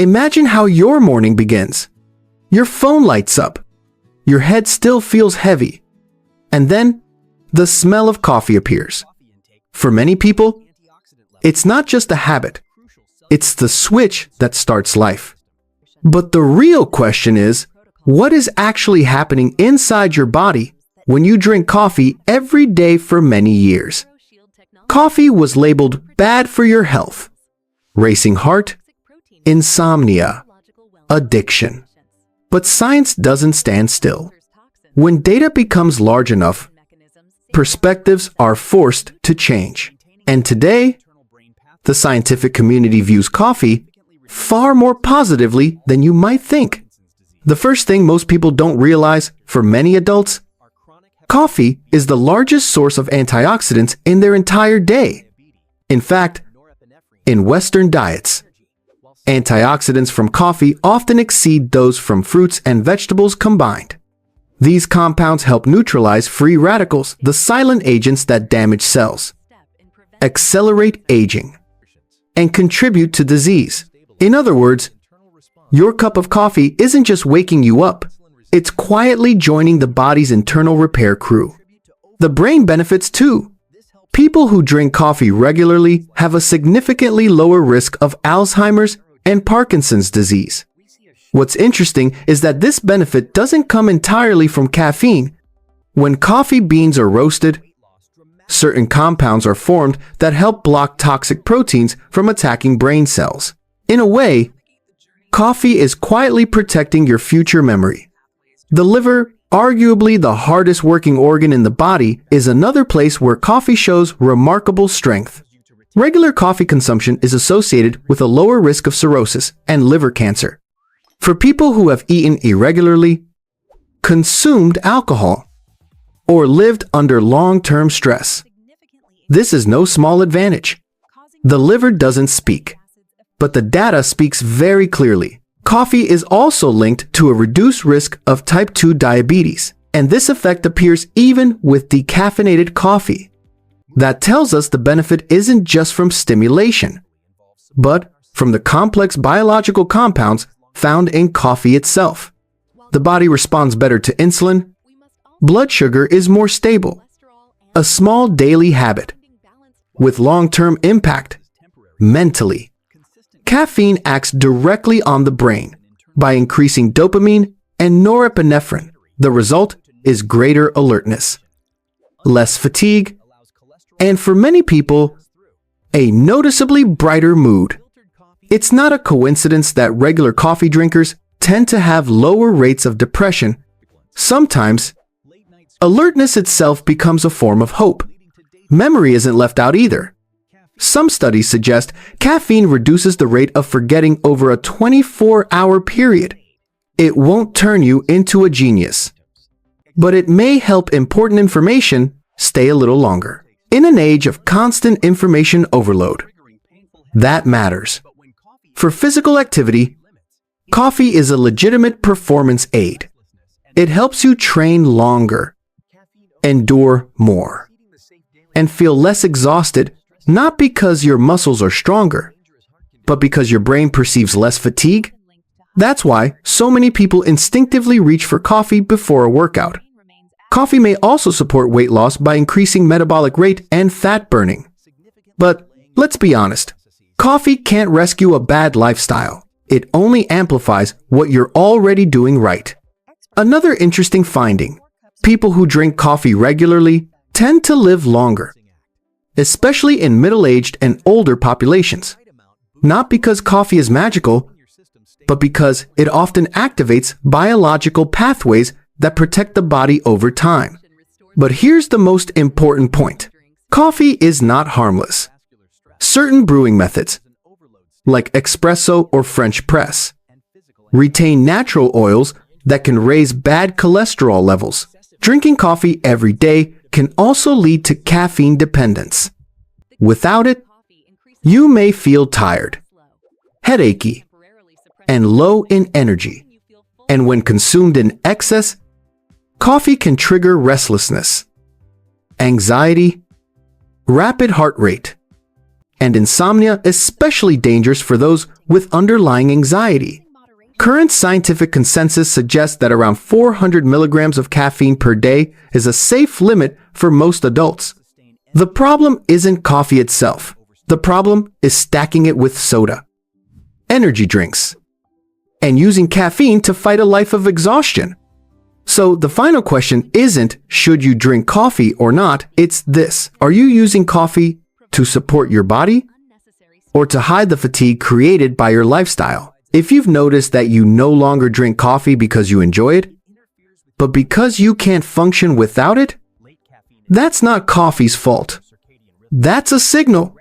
Imagine how your morning begins. Your phone lights up. Your head still feels heavy. And then, the smell of coffee appears. For many people, it's not just a habit. It's the switch that starts life. But the real question is, what is actually happening inside your body when you drink coffee every day for many years? Coffee was labeled bad for your health, racing heart, insomnia, addiction. But science doesn't stand still. When data becomes large enough, perspectives are forced to change. And today, the scientific community views coffee far more positively than you might think. The first thing most people don't realize, for many adults, coffee is the largest source of antioxidants in their entire day. In fact, in Western diets, antioxidants from coffee often exceed those from fruits and vegetables combined. These compounds help neutralize free radicals, the silent agents that damage cells, accelerate aging, and contribute to disease. In other words, your cup of coffee isn't just waking you up, it's quietly joining the body's internal repair crew. The brain benefits too. People who drink coffee regularly have a significantly lower risk of Alzheimer's and Parkinson's disease. What's interesting is that this benefit doesn't come entirely from caffeine. When coffee beans are roasted, certain compounds are formed that help block toxic proteins from attacking brain cells. In a way, coffee is quietly protecting your future memory. The liver, arguably the hardest working organ in the body, is another place where coffee shows remarkable strength. Regular coffee consumption is associated with a lower risk of cirrhosis and liver cancer. For people who have eaten irregularly, consumed alcohol, or lived under long-term stress, this is no small advantage. The liver doesn't speak, but the data speaks very clearly. Coffee is also linked to a reduced risk of type 2 diabetes, and this effect appears even with decaffeinated coffee. That tells us the benefit isn't just from stimulation, but from the complex biological compounds found in coffee itself. The body responds better to insulin. Blood sugar is more stable. A small daily habit with long-term impact mentally. Caffeine acts directly on the brain by increasing dopamine and norepinephrine. The result is greater alertness, less fatigue, and for many people, a noticeably brighter mood. It's not a coincidence that regular coffee drinkers tend to have lower rates of depression. Sometimes, alertness itself becomes a form of hope. Memory isn't left out either. Some studies suggest caffeine reduces the rate of forgetting over a 24-hour period. It won't turn you into a genius, but it may help important information stay a little longer. In an age of constant information overload, that matters. For physical activity, coffee is a legitimate performance aid. It helps you train longer, endure more, and feel less exhausted, not because your muscles are stronger, but because your brain perceives less fatigue. That's why so many people instinctively reach for coffee before a workout. Coffee may also support weight loss by increasing metabolic rate and fat burning. But let's be honest, coffee can't rescue a bad lifestyle. It only amplifies what you're already doing right. Another interesting finding: people who drink coffee regularly tend to live longer, especially in middle-aged and older populations. Not because coffee is magical, but because it often activates biological pathways that protect the body over time. But here's the most important point. Coffee is not harmless. Certain brewing methods, like espresso or French press, retain natural oils that can raise bad cholesterol levels. Drinking coffee every day can also lead to caffeine dependence. Without it, you may feel tired, headachy, and low in energy. And when consumed in excess, coffee can trigger restlessness, anxiety, rapid heart rate, and insomnia, especially dangerous for those with underlying anxiety. Current scientific consensus suggests that around 400 milligrams of caffeine per day is a safe limit for most adults. The problem isn't coffee itself. The problem is stacking it with soda, energy drinks, and using caffeine to fight a life of exhaustion. So the final question isn't should you drink coffee or not, it's this: are you using coffee to support your body or to hide the fatigue created by your lifestyle? If you've noticed that you no longer drink coffee because you enjoy it, but because you can't function without it, that's not coffee's fault. That's a signal,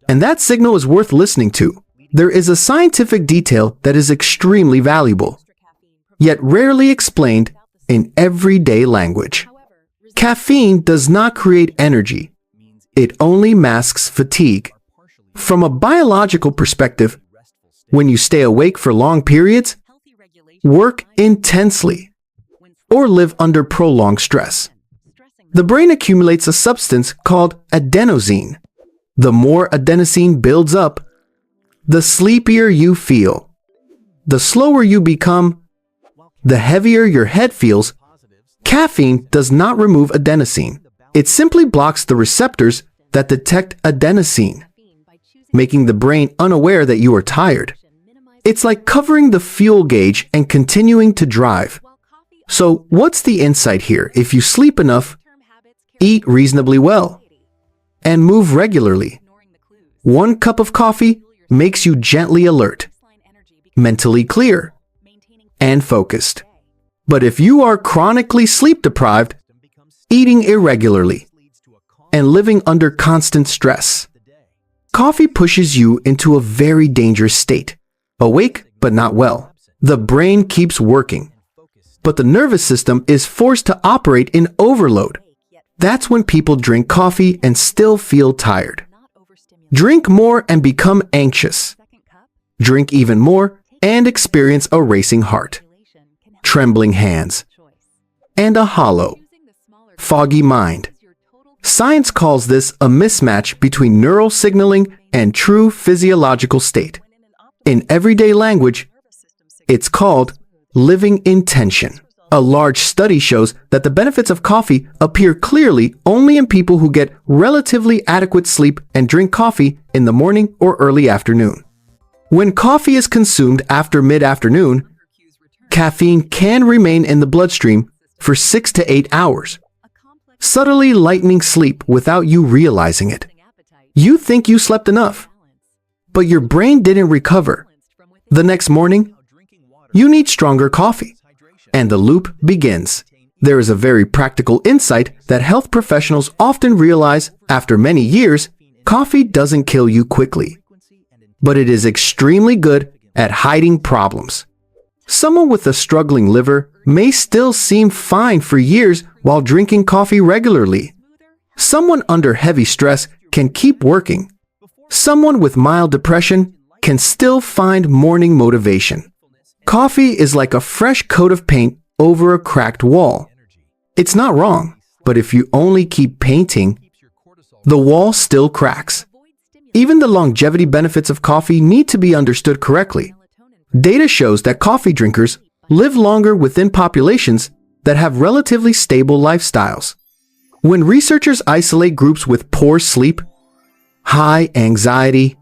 and that signal is worth listening to. There is a scientific detail that is extremely valuable, yet rarely explained in everyday language. Caffeine does not create energy. It only masks fatigue. From a biological perspective, when you stay awake for long periods, work intensely, or live under prolonged stress, the brain accumulates a substance called adenosine. The more adenosine builds up, the sleepier you feel, the slower you become, the heavier your head feels. Caffeine does not remove adenosine. It simply blocks the receptors that detect adenosine, making the brain unaware that you are tired. It's like covering the fuel gauge and continuing to drive. So what's the insight here? If you sleep enough, eat reasonably well, and move regularly, 1 cup of coffee makes you gently alert, mentally clear, and focused. But if you are chronically sleep deprived, eating irregularly, and living under constant stress, coffee pushes you into a very dangerous state. Awake, but not well. The brain keeps working, but the nervous system is forced to operate in overload. That's when people drink coffee and still feel tired. Drink more and become anxious. Drink even more and experience a racing heart, trembling hands, and a hollow, foggy mind. Science calls this a mismatch between neural signaling and true physiological state. In everyday language, it's called living in tension. A large study shows that the benefits of coffee appear clearly only in people who get relatively adequate sleep and drink coffee in the morning or early afternoon. When coffee is consumed after mid-afternoon, caffeine can remain in the bloodstream for 6 to 8 hours, subtly lightening sleep without you realizing it. You think you slept enough, but your brain didn't recover. The next morning, you need stronger coffee, and the loop begins. There is a very practical insight that health professionals often realize after many years: coffee doesn't kill you quickly, but it is extremely good at hiding problems. Someone with a struggling liver may still seem fine for years while drinking coffee regularly. Someone under heavy stress can keep working. Someone with mild depression can still find morning motivation. Coffee is like a fresh coat of paint over a cracked wall. It's not wrong, but if you only keep painting, the wall still cracks. Even the longevity benefits of coffee need to be understood correctly. Data shows that coffee drinkers live longer within populations that have relatively stable lifestyles. When researchers isolate groups with poor sleep, high anxiety,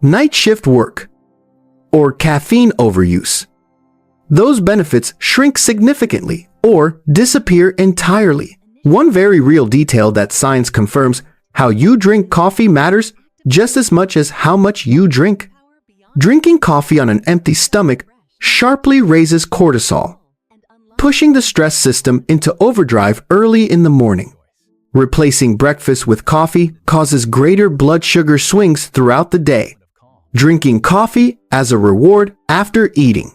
night shift work, or caffeine overuse, those benefits shrink significantly or disappear entirely. One very real detail that science confirms: how you drink coffee matters just as much as how much you drink. Drinking coffee on an empty stomach sharply raises cortisol, pushing the stress system into overdrive early in the morning. Replacing breakfast with coffee causes greater blood sugar swings throughout the day. Drinking coffee as a reward after eating,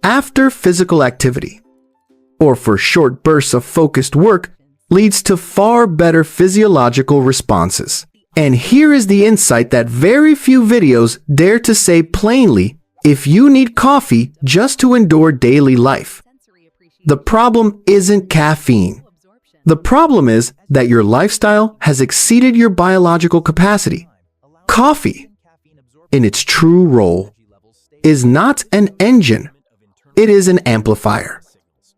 after physical activity, or for short bursts of focused work leads to far better physiological responses. And here is the insight that very few videos dare to say plainly: if you need coffee just to endure daily life, the problem isn't caffeine. The problem is that your lifestyle has exceeded your biological capacity. Coffee, in its true role, is not an engine, it is an amplifier.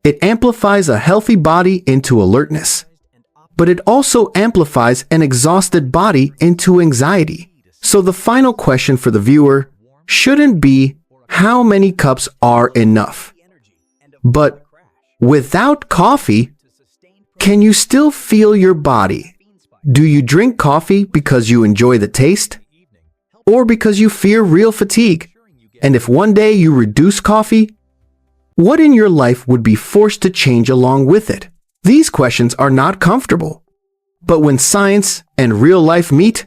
It amplifies a healthy body into alertness, but it also amplifies an exhausted body into anxiety. So the final question for the viewer shouldn't be how many cups are enough, but without coffee, can you still feel your body? Do you drink coffee because you enjoy the taste, or because you fear real fatigue? And if one day you reduce coffee, what in your life would be forced to change along with it? These questions are not comfortable, but when science and real life meet,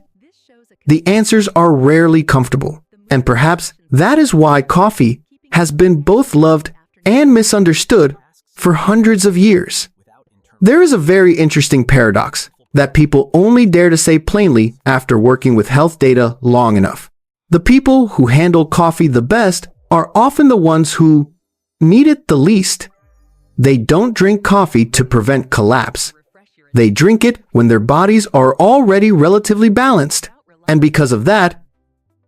the answers are rarely comfortable. And perhaps that is why coffee has been both loved and misunderstood for hundreds of years. There is a very interesting paradox that people only dare to say plainly after working with health data long enough. The people who handle coffee the best are often the ones who need it the least. They don't drink coffee to prevent collapse. They drink it when their bodies are already relatively balanced. And because of that,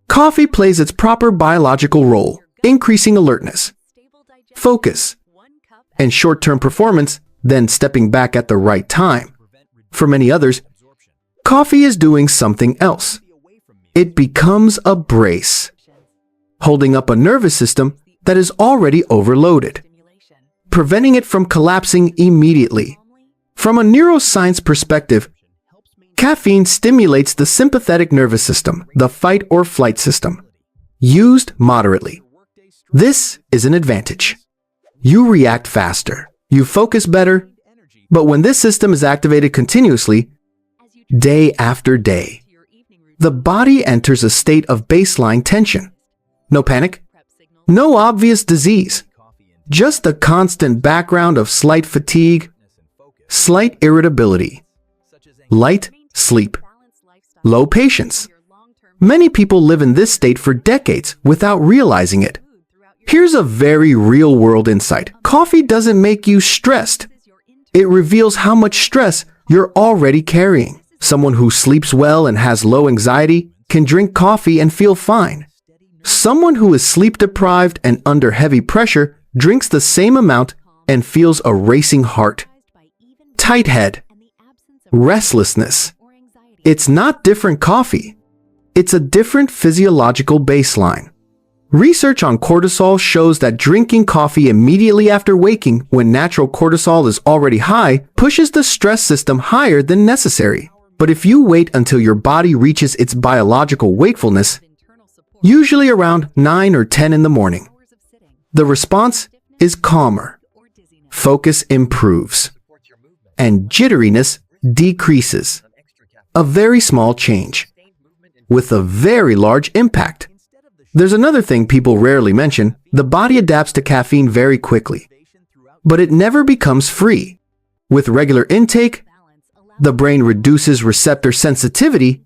coffee plays its proper biological role, increasing alertness, focus, and short-term performance, then stepping back at the right time. For many others, coffee is doing something else. It becomes a brace, holding up a nervous system that is already overloaded, preventing it from collapsing immediately. From a neuroscience perspective, caffeine stimulates the sympathetic nervous system, the fight or flight system, used moderately. This is an advantage. You react faster, you focus better, but when this system is activated continuously, day after day, the body enters a state of baseline tension. No panic, no obvious disease, just a constant background of slight fatigue, slight irritability, light sleep, low patience. Many people live in this state for decades without realizing it. Here's a very real-world insight. Coffee doesn't make you stressed. It reveals how much stress you're already carrying. Someone who sleeps well and has low anxiety can drink coffee and feel fine. Someone who is sleep-deprived and under heavy pressure drinks the same amount and feels a racing heart, tight head, restlessness. It's not different coffee. It's a different physiological baseline. Research on cortisol shows that drinking coffee immediately after waking, when natural cortisol is already high, pushes the stress system higher than necessary. But if you wait until your body reaches its biological wakefulness, usually around 9 or 10 in the morning, the response is calmer, focus improves, and jitteriness decreases. A very small change, with a very large impact. There's another thing people rarely mention. The body adapts to caffeine very quickly, but it never becomes free. With regular intake, the brain reduces receptor sensitivity.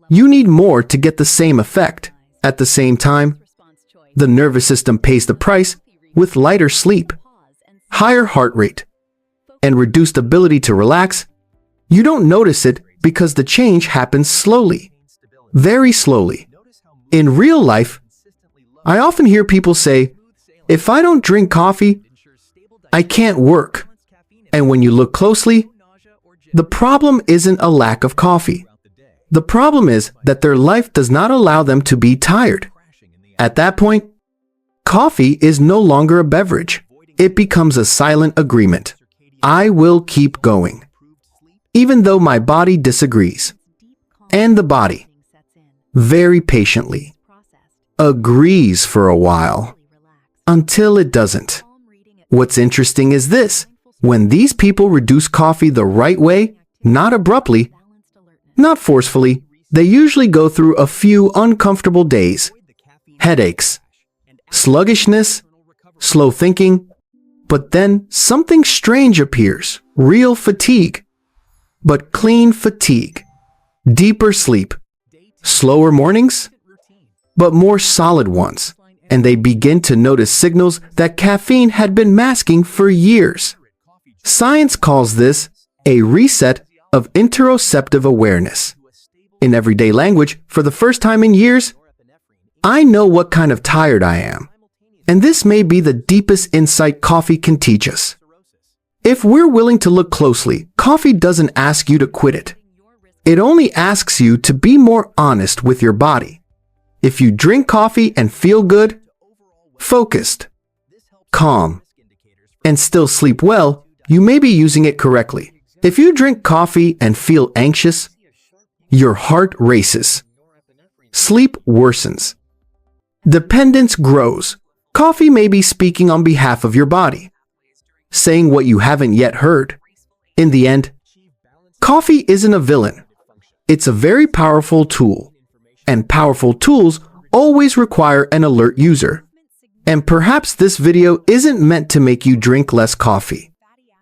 You need more to get the same effect. At the same time, the nervous system pays the price with lighter sleep, higher heart rate, and reduced ability to relax. You don't notice it because the change happens slowly, very slowly. In real life, I often hear people say, if I don't drink coffee, I can't work. And when you look closely, the problem isn't a lack of coffee. The problem is that their life does not allow them to be tired. At that point, coffee is no longer a beverage. It becomes a silent agreement. I will keep going, even though my body disagrees. And the body, very patiently, agrees for a while, until it doesn't. What's interesting is this. When these people reduce coffee the right way, not abruptly, not forcefully, they usually go through a few uncomfortable days, headaches, sluggishness, slow thinking, but then something strange appears, real fatigue, but clean fatigue, deeper sleep, slower mornings, but more solid ones, and they begin to notice signals that caffeine had been masking for years. Science calls this a reset of interoceptive awareness. In everyday language, for the first time in years, I know what kind of tired I am. And this may be the deepest insight coffee can teach us. If we're willing to look closely, coffee doesn't ask you to quit it. It only asks you to be more honest with your body. If you drink coffee and feel good, focused, calm, and still sleep well, you may be using it correctly. If you drink coffee and feel anxious, your heart races, sleep worsens, dependence grows. Coffee may be speaking on behalf of your body, saying what you haven't yet heard. In the end, coffee isn't a villain. It's a very powerful tool, and powerful tools always require an alert user. And perhaps this video isn't meant to make you drink less coffee.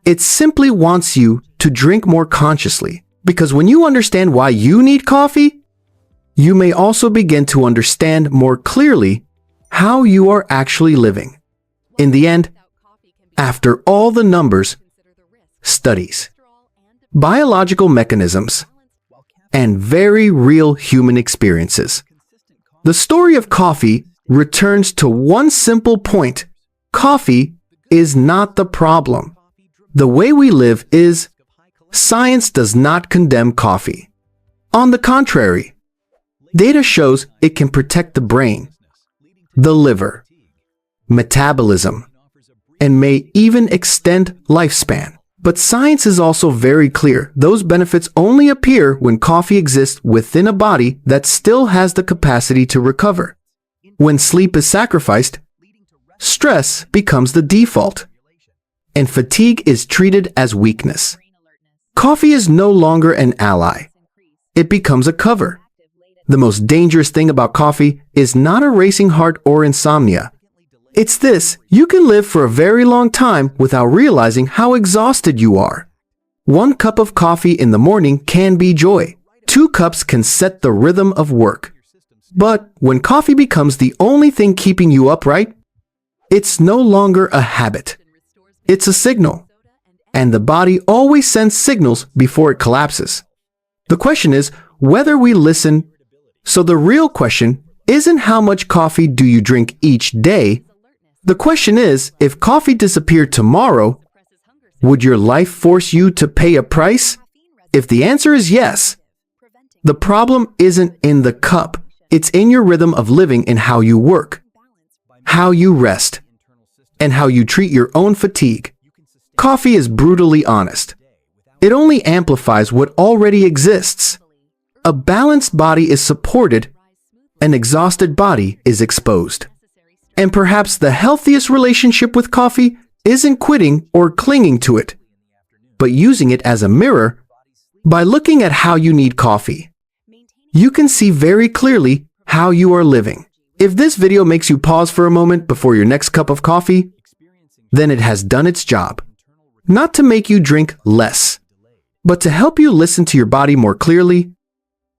It simply wants you to drink more consciously, because when you understand why you need coffee, you may also begin to understand more clearly how you are actually living. In the end, after all the numbers, studies, biological mechanisms, and very real human experiences, the story of coffee returns to one simple point. Coffee is not the problem. The way we live is. Science does not condemn coffee. On the contrary, data shows it can protect the brain, the liver, metabolism, and may even extend lifespan. But science is also very clear. Those benefits only appear when coffee exists within a body that still has the capacity to recover. When sleep is sacrificed, stress becomes the default, and fatigue is treated as weakness. Coffee is no longer an ally. It becomes a cover. The most dangerous thing about coffee is not a racing heart or insomnia. It's this: you can live for a very long time without realizing how exhausted you are. 1 cup of coffee in the morning can be joy. 2 cups can set the rhythm of work. But when coffee becomes the only thing keeping you upright, it's no longer a habit. It's a signal. And the body always sends signals before it collapses. The question is whether we listen. So the real question isn't how much coffee do you drink each day. The question is, if coffee disappeared tomorrow, would your life force you to pay a price? If the answer is yes, the problem isn't in the cup. It's in your rhythm of living and how you work, how you rest, and how you treat your own fatigue. Coffee is brutally honest. It only amplifies what already exists. A balanced body is supported, an exhausted body is exposed. And perhaps the healthiest relationship with coffee isn't quitting or clinging to it, but using it as a mirror. By looking at how you need coffee, you can see very clearly how you are living. If this video makes you pause for a moment before your next cup of coffee, then it has done its job. Not to make you drink less, but to help you listen to your body more clearly,